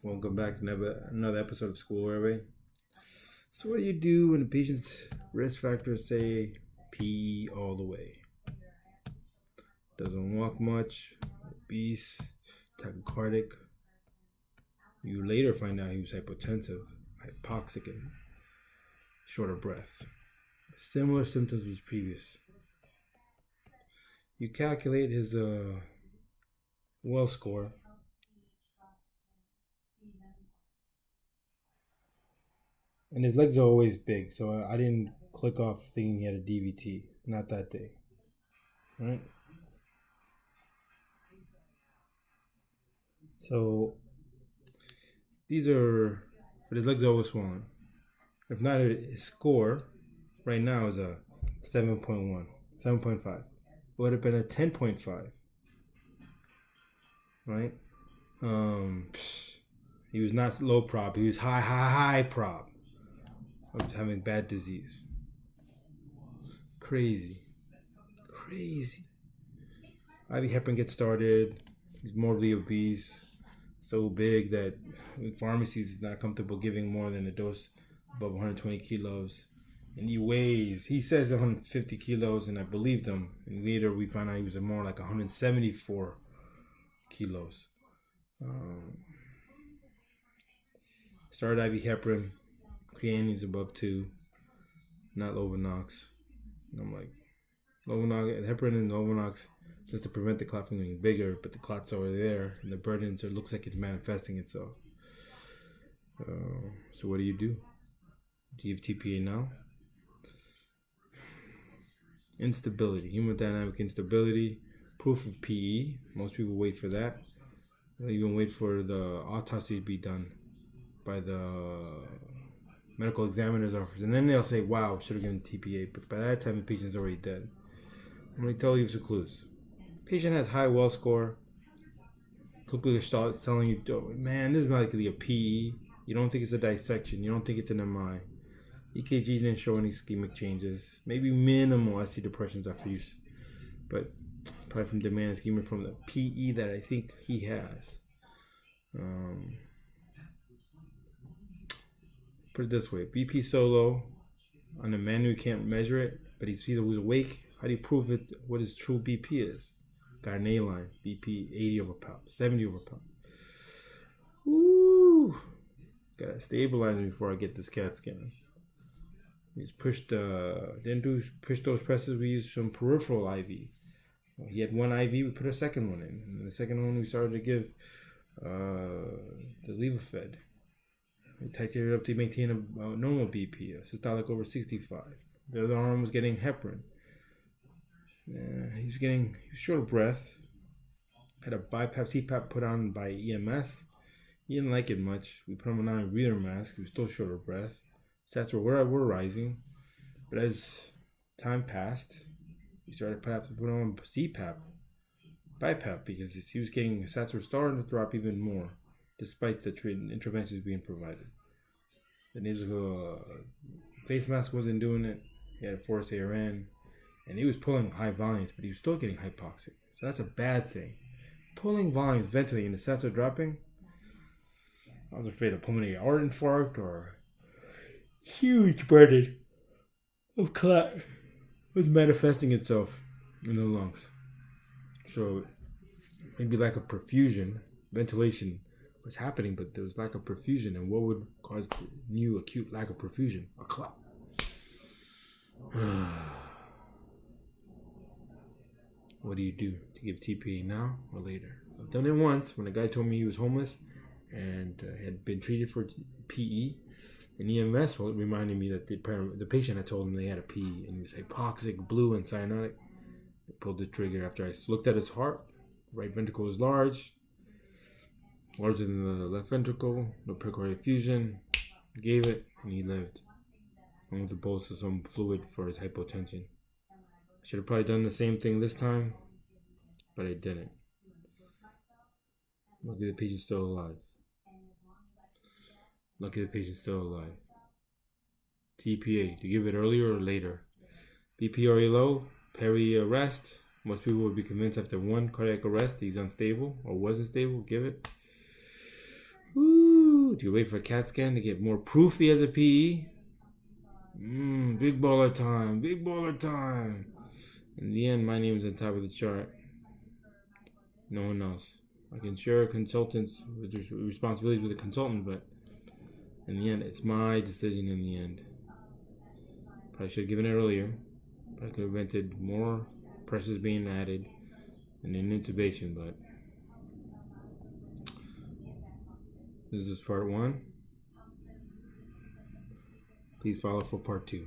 Welcome back to another episode of School Airway. So what do you do when the patient's risk factors say PE all the way? Doesn't walk much, obese, tachycardic. You later find out he was hypotensive, hypoxic, and short of breath. Similar symptoms as previous. You calculate his well score. And his legs are always big, so I didn't click off thinking he had a DVT. Not that day. Right? So, these are, but his legs are always swollen. If not, his score right now is a 7.1, 7.5. It would have been a 10.5. Right? He was not low prop, he was high prop. Of having bad disease. Crazy. IV heparin gets started. He's morbidly obese. So big that pharmacies is not comfortable giving more than a dose above 120 kilos. And he says 150 kilos, and I believed him. And later we found out he was more like 174 kilos. Started IV heparin. Creatinine's above 2, not Lovenox. And I'm like, Lovenox, heparin and Lovenox, just to prevent the clot from getting bigger, but the clot's over there, and the burden, so it looks like it's manifesting itself. So what do? Do you give TPA now? Instability, hemodynamic instability, proof of PE. Most people wait for that. They'll even wait for the autopsy to be done by the medical examiner's office, and then they'll say, wow, should have given TPA, but by that time the patient's already dead. I'm going to tell you some clues. Patient has high well score. Clinical gestalt telling you, oh, man, this is likely a PE. You don't think it's a dissection. You don't think it's an MI. EKG didn't show any ischemic changes. Maybe minimal ST depressions after use, but probably from demand ischemia from the PE that I think he has. Put it this way, BP so low, on the manual you can't measure it, but he's awake. How do you prove it? What his true BP is? Got an A-line, BP 80 over pound, 70 over pound. Woo! Gotta stabilize me before I get this CAT scan. He's pushed, push those presses. We used some peripheral IV. He had one IV, we put a second one in. And the second one we started to give the Levofed. We titrated up to maintain a normal BP, a systolic over 65. The other arm was getting heparin. He was short of breath. Had a CPAP put on by EMS. He didn't like it much. We put him on a breather mask. He was still short of breath. Sats were rising. But as time passed, we started perhaps to put him on CPAP, BiPAP, because he was getting, Sats were starting to drop even more, despite the interventions being provided. The nasal face mask wasn't doing it. He had a forced ARN, and he was pulling high volumes, but he was still getting hypoxic. So that's a bad thing. Pulling volumes, ventilating, the sats are dropping. I was afraid of pulmonary heart infarct or huge burden of clot was manifesting itself in the lungs. So maybe lack of perfusion, ventilation was happening, but there was lack of perfusion. And what would cause the new acute lack of perfusion? A clot. What do you do to give TPA now or later? I've done it once when a guy told me he was homeless and had been treated for PE. And EMS reminded me that the patient had told him they had a PE and he was hypoxic, blue, and cyanotic. I pulled the trigger after I looked at his heart. Right ventricle was larger than the left ventricle, no pericardial effusion. Gave it, and he lived. And was a bolus of some fluid for his hypotension. I should have probably done the same thing this time, but I didn't. Lucky the patient's still alive. TPA, do you give it earlier or later? BP already low, peri-arrest. Most people would be convinced after one cardiac arrest he's unstable or wasn't stable. Give it. Woo! Do you wait for a CAT scan to get more proof he has a PE? Big baller time. Big baller time. In the end, my name is on top of the chart. No one else. I can share consultants with responsibilities with a consultant, but in the end, it's my decision in the end. Probably should have given it earlier. Probably could have prevented more pressures being added and an intubation, but this is part 1. Please follow for part 2.